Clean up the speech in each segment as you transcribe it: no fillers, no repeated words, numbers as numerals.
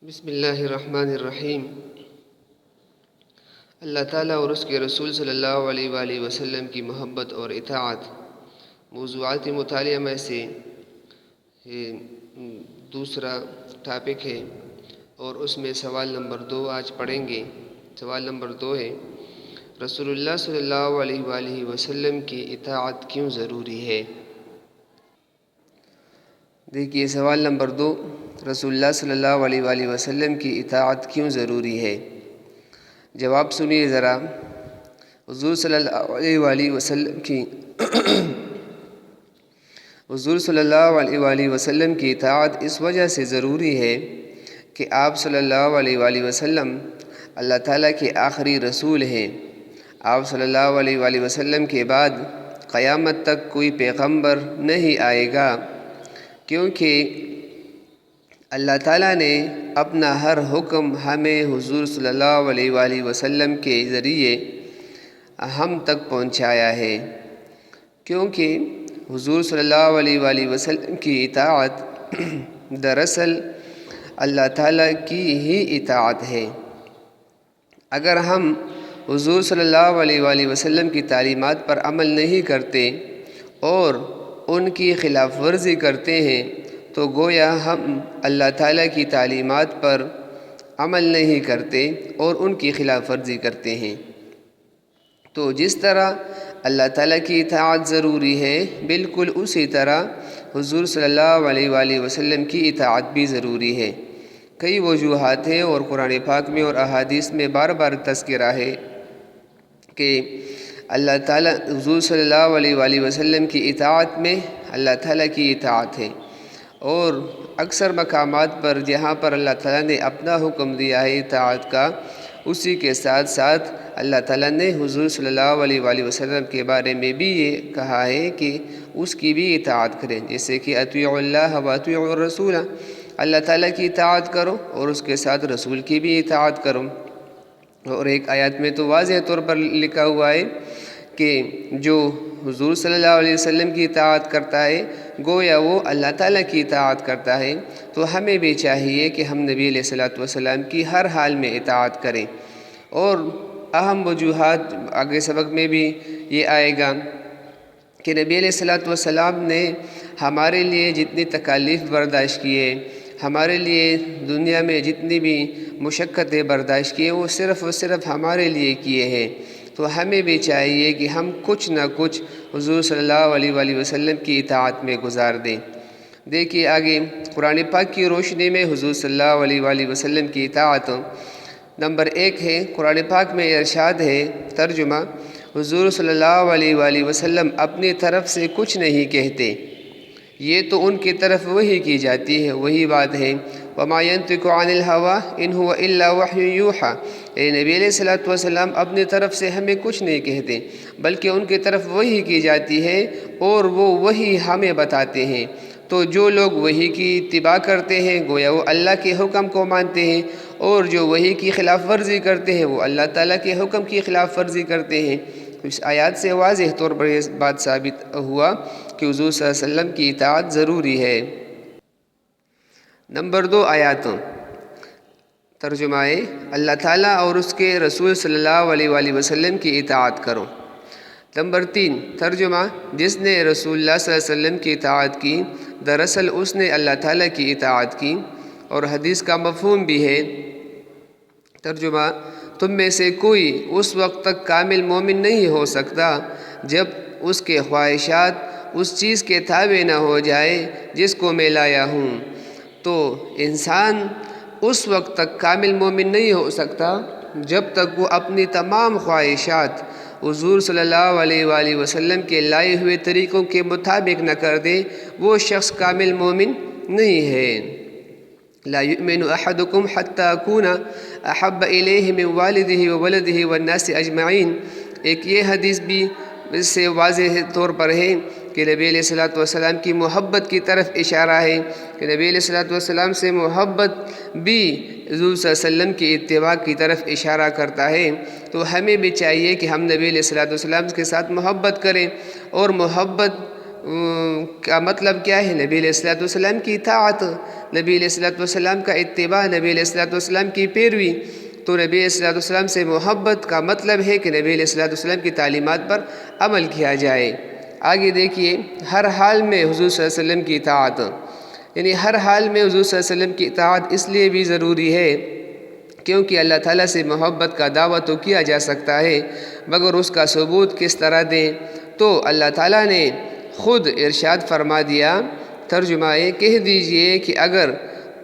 بسم اللہ الرحمن الرحیم۔ اللہ تعالیٰ اور اس کے رسول صلی اللہ علیہ وآلہ وسلم کی محبت اور اطاعت موضوعات مطالعہ میں سے دوسرا ٹاپک ہے، اور اس میں سوال نمبر 2 آج پڑھیں گے۔ سوال نمبر 2 ہے، رسول اللہ صلی اللہ علیہ وآلہ وسلم کی اطاعت کیوں ضروری ہے؟ دیکھیے سوال نمبر 2، رسول اللہ صلی اللہ علیہ وآلہ وسلم کی اطاعت کیوں ضروری ہے؟ جواب سنیے ذرا۔ حضور صلی اللہ علیہ وآلہ وسلم کی حضور صلی اللہ علیہ وآلہ وسلم کی اطاعت اس وجہ سے ضروری ہے کہ آپ صلی اللہ علیہ وآلہ وسلم اللہ تعالیٰ کے آخری رسول ہیں۔ آپ صلی اللہ علیہ وآلہ وسلم کے بعد قیامت تک کوئی پیغمبر نہیں آئے گا، کیونکہ اللہ تعالیٰ نے اپنا ہر حکم ہمیں حضور صلی اللہ علیہ وآلہ وسلم کے ذریعے ہم تک پہنچایا ہے، کیونکہ حضور صلی اللہ علیہ وآلہ وسلم کی اطاعت دراصل اللہ تعالیٰ کی ہی اطاعت ہے۔ اگر ہم حضور صلی اللہ علیہ وآلہ وسلم کی تعلیمات پر عمل نہیں کرتے اور ان کی خلاف ورزی کرتے ہیں تو گویا ہم اللہ تعالیٰ کی تعلیمات پر عمل نہیں کرتے اور ان کی خلاف ورزی کرتے ہیں۔ تو جس طرح اللہ تعالیٰ کی اطاعت ضروری ہے، بالکل اسی طرح حضور صلی اللہ علیہ وآلہ وسلم کی اطاعت بھی ضروری ہے۔ کئی وجوہات ہیں اور قرآن پاک میں اور احادیث میں بار بار تذکرہ ہے کہ اللہ تعالیٰ حضور صلی اللہ علیہ وآلہ وسلم کی اطاعت میں اللہ تعالیٰ کی اطاعت ہے، اور اکثر مقامات پر جہاں پر اللہ تعالیٰ نے اپنا حکم دیا ہے اطاعت کا، اسی کے ساتھ ساتھ اللہ تعالیٰ نے حضور صلی اللہ علیہ وآلہ وسلم کے بارے میں بھی یہ کہا ہے کہ اس کی بھی اطاعت کریں، جیسے کہ اطیعوا اللہ و اطیعوا الرسول، اللہ تعالیٰ کی اطاعت کرو اور اس کے ساتھ رسول کی بھی اطاعت کرو۔ اور ایک آیت میں تو واضح طور پر لکھا ہوا ہے کہ جو حضور صلی اللہ علیہ وسلم کی اطاعت کرتا ہے گویا وہ اللہ تعالیٰ کی اطاعت کرتا ہے۔ تو ہمیں بھی چاہیے کہ ہم نبی علیہ الصلوۃ والسلام کی ہر حال میں اطاعت کریں، اور اہم وجوہات آگے سبق میں بھی یہ آئے گا کہ نبی علیہ الصلوۃ والسلام نے ہمارے لیے جتنی تکالیف برداشت کیے، ہمارے لیے دنیا میں جتنی بھی مشقتیں برداشت کیے، وہ صرف اور صرف ہمارے لیے کیے ہیں۔ تو ہمیں بھی چاہیے کہ ہم کچھ نہ کچھ حضور صلی اللہ علیہ وآلہ وسلم کی اطاعت میں گزار دیں۔ دیکھیے آگے قرآن پاک کی روشنی میں حضور صلی اللہ علیہ وآلہ وسلم کی اطاعت نمبر 1 ہے۔ قرآن پاک میں ارشاد ہے، ترجمہ، حضور صلی اللہ علیہ وآلہ وسلم اپنی طرف سے کچھ نہیں کہتے، یہ تو ان کی طرف وحی کی جاتی ہے، وہی بات ہے۔ وَمَا يَنطِقُ عَنِ الْهَوَىٰ إِنْ هُوَ إِلَّا وَحْيٌ يُوحَىٰ، نبی علیہ الصلوۃ والسلام اپنی طرف سے ہمیں کچھ نہیں کہتے، بلکہ ان کی طرف وحی کی جاتی ہے اور وہ وحی ہمیں بتاتے ہیں۔ تو جو لوگ وحی کی اتباع کرتے ہیں گویا وہ اللہ کے حکم کو مانتے ہیں، اور جو وحی کی خلاف ورزی کرتے ہیں وہ اللہ تعالیٰ کے حکم کی خلاف ورزی کرتے ہیں۔ اس آیات سے واضح طور پر یہ بات ثابت ہوا کہ حضور صلی اللہ علیہ وسلم کی اطاعت ضروری ہے۔ نمبر 2 آیات ترجمہ ہے، اللہ تعالیٰ اور اس کے رسول صلی اللہ علیہ وآلہ وسلم کی اطاعت کرو۔ نمبر 3 ترجمہ، جس نے رسول اللہ صلی اللہ علیہ وسلم کی اطاعت کی دراصل اس نے اللہ تعالیٰ کی اطاعت کی، اور حدیث کا مفہوم بھی ہے۔ ترجمہ، تم میں سے کوئی اس وقت تک کامل مومن نہیں ہو سکتا جب اس کے خواہشات اس چیز کے تابع نہ ہو جائے جس کو میں لایا ہوں۔ تو انسان اس وقت تک کامل مومن نہیں ہو سکتا جب تک وہ اپنی تمام خواہشات حضور صلی اللہ علیہ وآلہ وسلم کے لائے ہوئے طریقوں کے مطابق نہ کر دے، وہ شخص کامل مومن نہیں ہے۔ لا يؤمن احدكم حتى اكون احب الیہ من والدہ وولدہ والناس اجمعین، ایک یہ حدیث بھی اس سے واضح طور پر ہے کہ نبی علیہ الصلوۃ والسلام کی محبت کی طرف اشارہ ہے کہ نبی علیہ الصلوۃ والسلام سے محبت بھی حضور صلی اللہ علیہ وسلم کی اتباع کی طرف اشارہ کرتا ہے۔ تو ہمیں بھی چاہیے کہ ہم نبی علیہ الصلوۃ والسلام کے ساتھ محبت کریں، اور محبت کا مطلب کیا ہے؟ نبی علیہ الصلوۃ والسلام کی اطاعت، نبی علیہ الصلوۃ والسلام کا اتباع، نبی علیہ الصلوۃ والسلام کی پیروی۔ تو نبی علیہ الصلوۃ والسلام سے محبت کا مطلب ہے کہ نبی علیہ الصلوۃ والسلام کی تعلیمات پر عمل کیا جائے۔ آگے دیکھیے، ہر حال میں حضور صلی اللہ علیہ وسلم کی اطاعت، یعنی ہر حال میں حضور صلی اللہ علیہ وسلم کی اطاعت اس لیے بھی ضروری ہے کیونکہ اللہ تعالیٰ سے محبت کا دعویٰ تو کیا جا سکتا ہے، مگر اس کا ثبوت کس طرح دیں؟ تو اللہ تعالیٰ نے خود ارشاد فرما دیا، ترجمہ کہہ دیجئے کہ اگر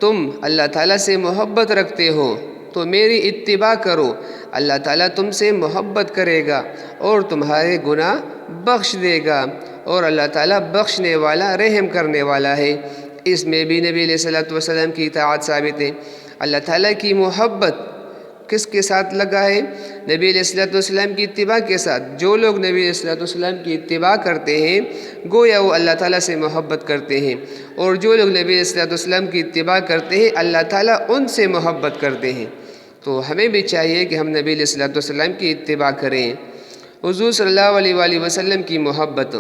تم اللہ تعالیٰ سے محبت رکھتے ہو تو میری اتباع کرو، اللہ تعالیٰ تم سے محبت کرے گا اور تمہارے گناہ بخش دے گا، اور اللہ تعالیٰ بخشنے والا، رحم کرنے والا ہے۔ اس میں بھی نبی علیہ الصلوۃ والسلام کی اطاعت ثابت ہے۔ اللہ تعالیٰ کی محبت کس کے ساتھ لگا ہے؟ نبی علیہ الصلوۃ والسلام کی اتباع کے ساتھ۔ جو لوگ نبی علیہ الصلوۃ والسلام کی اتباع کرتے ہیں گویا وہ اللہ تعالیٰ سے محبت کرتے ہیں، اور جو لوگ نبی علیہ الصلوۃ والسلام کی اتباع کرتے ہیں اللہ تعالیٰ ان سے محبت کرتے ہیں۔ تو ہمیں بھی چاہیے کہ ہم نبی علیہ الصلوۃ والسلام کی اتباع کریں۔ حضور صلی اللہ علیہ وآلہ وسلم کی محبت،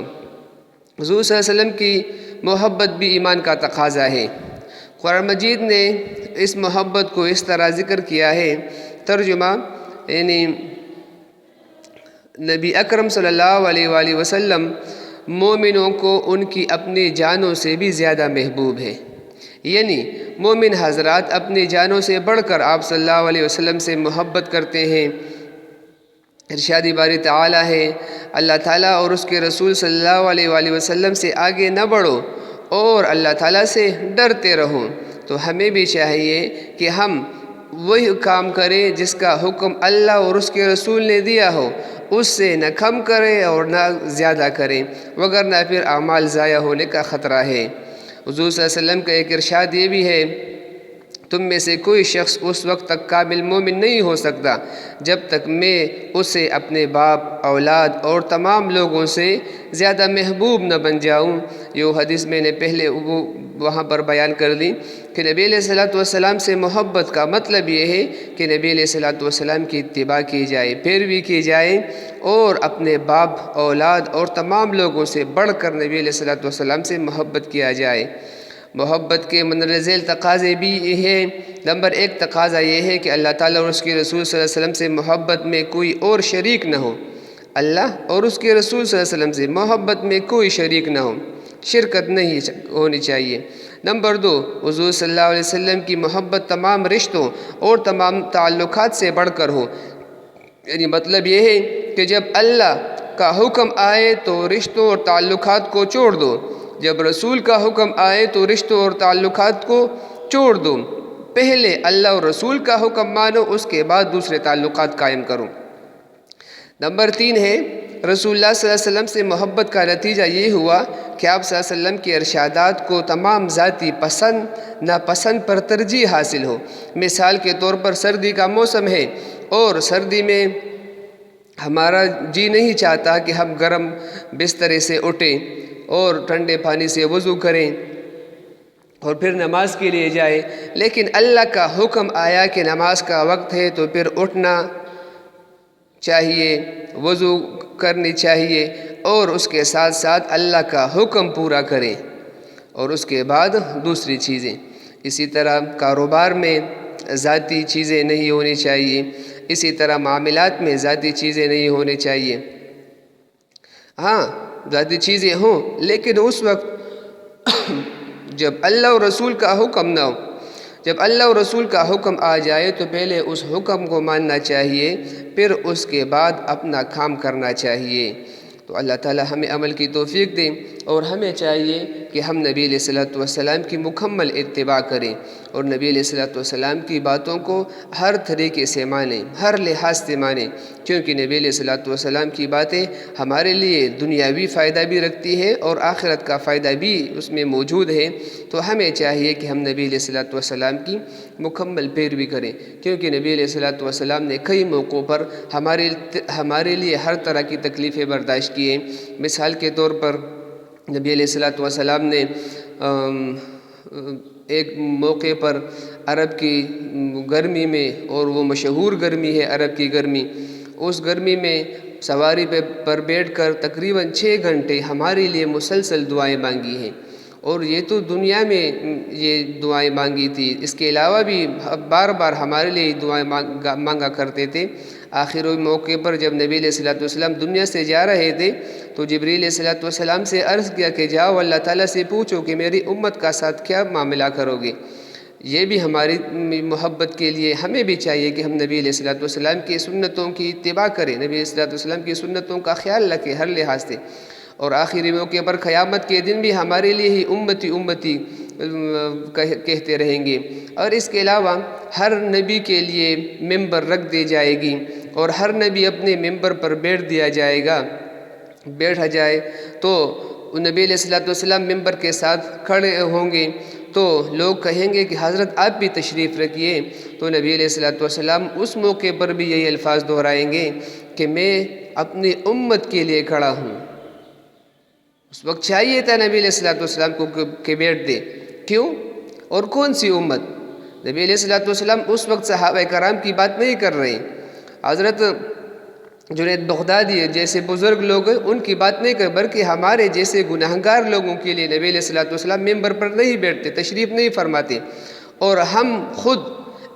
حضور صلی اللہ علیہ وسلم کی محبت بھی ایمان کا تقاضا ہے۔ قرآن مجید نے اس محبت کو اس طرح ذکر کیا ہے، ترجمہ یعنی نبی اکرم صلی اللہ علیہ وآلہ وسلم مومنوں کو ان کی اپنی جانوں سے بھی زیادہ محبوب ہے، یعنی مومن حضرات اپنی جانوں سے بڑھ کر آپ صلی اللہ علیہ وسلم سے محبت کرتے ہیں۔ ارشاد باری تعالیٰ ہے، اللہ تعالیٰ اور اس کے رسول صلی اللہ علیہ وآلہ وسلم سے آگے نہ بڑھو اور اللہ تعالیٰ سے ڈرتے رہو۔ تو ہمیں بھی چاہیے کہ ہم وہی کام کریں جس کا حکم اللہ اور اس کے رسول نے دیا ہو، اس سے نہ کم کریں اور نہ زیادہ کریں، وگرنہ پھر اعمال ضائع ہونے کا خطرہ ہے۔ حضور صلی اللہ علیہ وسلم کا ایک ارشاد یہ بھی ہے، تم میں سے کوئی شخص اس وقت تک کامل مومن نہیں ہو سکتا جب تک میں اسے اپنے باپ، اولاد اور تمام لوگوں سے زیادہ محبوب نہ بن جاؤں۔ یہ حدیث میں نے پہلے وہاں پر بیان کر دی کہ نبی علیہ الصلوۃ والسلام سے محبت کا مطلب یہ ہے کہ نبی علیہ الصلوۃ والسلام کی اتباع کی جائے، پیروی کی جائے، اور اپنے باپ، اولاد اور تمام لوگوں سے بڑھ کر نبی علیہ الصلوۃ والسلام سے محبت کیا جائے۔ محبت کے مندرجہ ذیل تقاضے بھی یہ ہیں۔ نمبر 1 تقاضا یہ ہے کہ اللہ تعالیٰ اور اس کے رسول صلی اللہ علیہ وسلم سے محبت میں کوئی اور شریک نہ ہو۔ اللہ اور اس کے رسول صلی اللہ علیہ وسلم سے محبت میں کوئی شریک نہ ہو، شرکت نہیں ہونی چاہیے۔ نمبر 2، حضور صلی اللہ علیہ وسلم کی محبت تمام رشتوں اور تمام تعلقات سے بڑھ کر ہو، یعنی مطلب یہ ہے کہ جب اللہ کا حکم آئے تو رشتوں اور تعلقات کو چھوڑ دو، جب رسول کا حکم آئے تو رشتوں اور تعلقات کو چھوڑ دو۔ پہلے اللہ اور رسول کا حکم مانو، اس کے بعد دوسرے تعلقات قائم کرو۔ نمبر 3 ہے، رسول اللہ صلی اللہ علیہ وسلم سے محبت کا نتیجہ یہ ہوا کہ آپ صلی اللہ علیہ وسلم کے ارشادات کو تمام ذاتی پسند ناپسند پر ترجیح حاصل ہو۔ مثال کے طور پر سردی کا موسم ہے اور سردی میں ہمارا جی نہیں چاہتا کہ ہم گرم بسترے سے اٹھیں اور ٹھنڈے پانی سے وضو کریں اور پھر نماز کے لیے جائیں، لیکن اللہ کا حکم آیا کہ نماز کا وقت ہے تو پھر اٹھنا چاہیے، وضو کرنی چاہیے اور اس کے ساتھ ساتھ اللہ کا حکم پورا کریں اور اس کے بعد دوسری چیزیں۔ اسی طرح کاروبار میں ذاتی چیزیں نہیں ہونی چاہیے، اسی طرح معاملات میں ذاتی چیزیں نہیں ہونی چاہیے۔ ہاں ذاتی چیزیں ہوں لیکن اس وقت جب اللہ اور رسول کا حکم نہ ہو، جب اللہ اور رسول کا حکم آ جائے تو پہلے اس حکم کو ماننا چاہیے، پھر اس کے بعد اپنا کام کرنا چاہیے۔ تو اللہ تعالیٰ ہمیں عمل کی توفیق دیں، اور ہمیں چاہیے کہ ہم نبی علیہ الصلوۃ والسلام کی مکمل اتباع کریں اور نبی علیہ الصلوۃ والسلام کی باتوں کو ہر طریقے سے مانیں، ہر لحاظ سے مانیں، کیونکہ نبی علیہ الصلوۃ والسلام کی باتیں ہمارے لیے دنیاوی فائدہ بھی رکھتی ہے اور آخرت کا فائدہ بھی اس میں موجود ہے۔ تو ہمیں چاہیے کہ ہم نبی علیہ الصلوۃ والسلام کی مکمل پیروی کریں، کیونکہ نبی علیہ الصلوۃ والسلام نے کئی موقعوں پر ہمارے لیے ہر طرح کی تکلیفیں برداشت کی ہیں۔ مثال کے طور پر نبی علیہ الصلوۃ والسلام نے ایک موقع پر عرب کی گرمی میں، اور وہ مشہور گرمی ہے عرب کی گرمی، اس گرمی میں سواری پر بیٹھ کر تقریباً 6 گھنٹے ہمارے لیے مسلسل دعائیں مانگی ہیں، اور یہ تو دنیا میں یہ دعائیں مانگی تھی، اس کے علاوہ بھی بار بار ہمارے لیے دعائیں مانگا کرتے تھے۔ آخری موقع پر جب نبی علیہ الصلوۃ والسلام دنیا سے جا رہے تھے تو جبریل علیہ الصلوۃ والسلام سے عرض کیا کہ جاؤ اللہ تعالیٰ سے پوچھو کہ میری امت کا ساتھ کیا معاملہ کرو گے۔ یہ بھی ہماری محبت کے لیے ہمیں بھی چاہیے کہ ہم نبی علیہ الصلوۃ والسلام کی سنتوں کی اتباع کریں، نبی علیہ الصلوۃ والسلام کی سنتوں کا خیال رکھیں ہر لحاظ سے۔ اور آخری موقع پر قیامت کے دن بھی ہمارے لیے ہی امتی امتی کہتے رہیں گے۔ اور اس کے علاوہ ہر نبی کے لیے ممبر رکھ دی جائے گی، اور ہر نبی اپنے ممبر پر بیٹھا جائے تو نبی علیہ الصلوۃ والسلام ممبر کے ساتھ کھڑے ہوں گے تو لوگ کہیں گے کہ حضرت آپ بھی تشریف رکھیے، تو نبی علیہ الصلوۃ والسلام اس موقع پر بھی یہی الفاظ دہرائیں گے کہ میں اپنی امت کے لیے کھڑا ہوں۔ اس وقت چاہیے تھا نبی علیہ الصلوۃ والسلام کو کہ بیٹھ دے، کیوں اور کون سی امت؟ نبی علیہ الصلوۃ والسلام اس وقت صحابہ کرام کی بات نہیں کر رہے ہیں، حضرت جنید بغدادی جیسے بزرگ لوگ ہیں ان کی بات نہیں کر، بلکہ ہمارے جیسے گناہگار لوگوں کے لیے نبی علیہ الصلوۃ والسلام ممبر پر نہیں بیٹھتے، تشریف نہیں فرماتے۔ اور ہم خود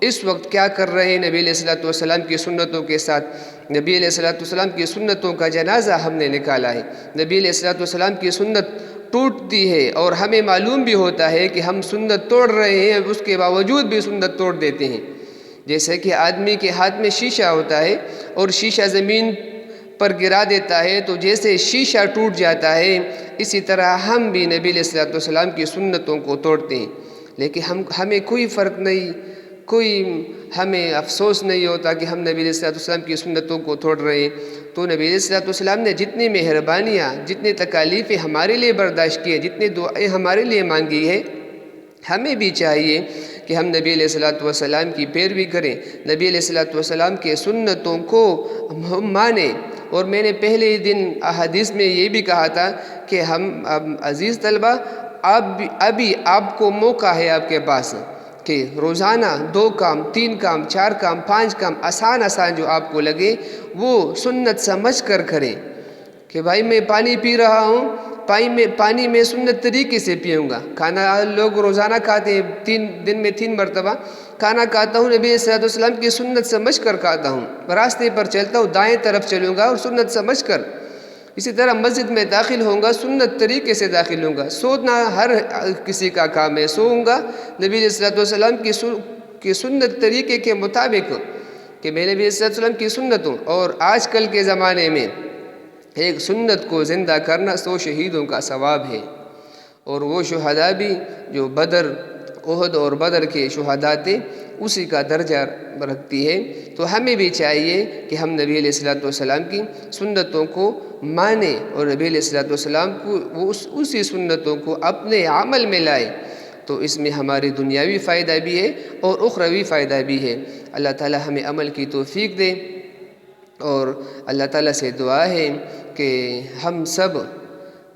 اس وقت کیا کر رہے ہیں نبی علیہ الصلوۃ والسلام کی سنتوں کے ساتھ؟ نبی علیہ الصلوۃ والسلام کی سنتوں کا جنازہ ہم نے نکالا ہے۔ نبی علیہ الصلوۃ والسلام کی سنت ٹوٹتی ہے اور ہمیں معلوم بھی ہوتا ہے کہ ہم سنت توڑ رہے ہیں، اس کے باوجود بھی سنت توڑ دیتے ہیں۔ جیسے کہ آدمی کے ہاتھ میں شیشہ ہوتا ہے اور شیشہ زمین پر گرا دیتا ہے تو جیسے شیشہ ٹوٹ جاتا ہے، اسی طرح ہم بھی نبی علیہ الصلوۃ والسلام کی سنتوں کو توڑتے ہیں، لیکن ہمیں کوئی فرق نہیں، ہمیں افسوس نہیں ہوتا کہ ہم نبی علیہ الصلوۃ والسلام کی سنتوں کو توڑ رہے ہیں۔ تو نبی علیہ الصلوۃ والسلام نے جتنی مہربانیاں، جتنی تکالیفیں ہمارے لیے برداشت کی ہے، جتنی دعائیں ہمارے لیے مانگی ہے، ہمیں بھی چاہیے کہ ہم نبی علیہ الصلوۃ والسلام کی پیروی کریں، نبی علیہ الصلوۃ والسلام کے سنتوں کو ہم مانیں۔ اور میں نے پہلے ہی دن احادیث میں یہ بھی کہا تھا کہ ہم عزیز طلبہ ابھی آپ کو موقع ہے آپ کے پاس کہ روزانہ 2 کام، 3 کام، 4 کام، 5 کام آسان جو آپ کو لگے وہ سنت سمجھ کر کریں۔ کہ بھائی میں پانی پی رہا ہوں، پانی میں سنت طریقے سے پیوں گا۔ کھانا لوگ روزانہ کھاتے ہیں، دن میں 3 مرتبہ کھانا کھاتا ہوں، نبی علیہ الصلوۃ والسلام کی سنت سمجھ کر کھاتا ہوں۔ راستے پر چلتا ہوں دائیں طرف چلوں گا اور سنت سمجھ کر۔ اسی طرح مسجد میں داخل ہوں گا، سنت طریقے سے داخل ہوں گا۔ سونا ہر کسی کا کام ہے، سوؤں گا نبی علیہ الصلوۃ والسلام کی سنت طریقے کے مطابق کہ میں نبی علیہ الصلوۃ والسلام کی سنت ہوں۔ اور آج کل کے زمانے میں ایک سنت کو زندہ کرنا 100 شہیدوں کا ثواب ہے، اور وہ شہداء بھی جو احد اور بدر کے شہداء تھے اسی کا درجہ رکھتی ہے۔ تو ہمیں بھی چاہیے کہ ہم نبی علیہ الصلوۃ والسلام کی سنتوں کو مانیں اور نبی علیہ الصلوۃ والسلام کو اسی سنتوں کو اپنے عمل میں لائیں، تو اس میں ہماری دنیاوی فائدہ بھی ہے اور اخروی فائدہ بھی ہے۔ اللہ تعالی ہمیں عمل کی توفیق دے، اور اللہ تعالیٰ سے دعا ہے کہ ہم سب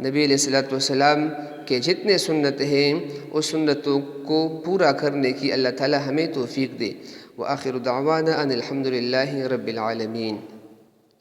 نبی علیہ الصلوۃ والسلام کے جتنے سنت ہیں اس سنتوں کو پورا کرنے کی اللہ تعالیٰ ہمیں توفیق دے۔ وآخر دعوانا ان الحمد للہ رب العالمین۔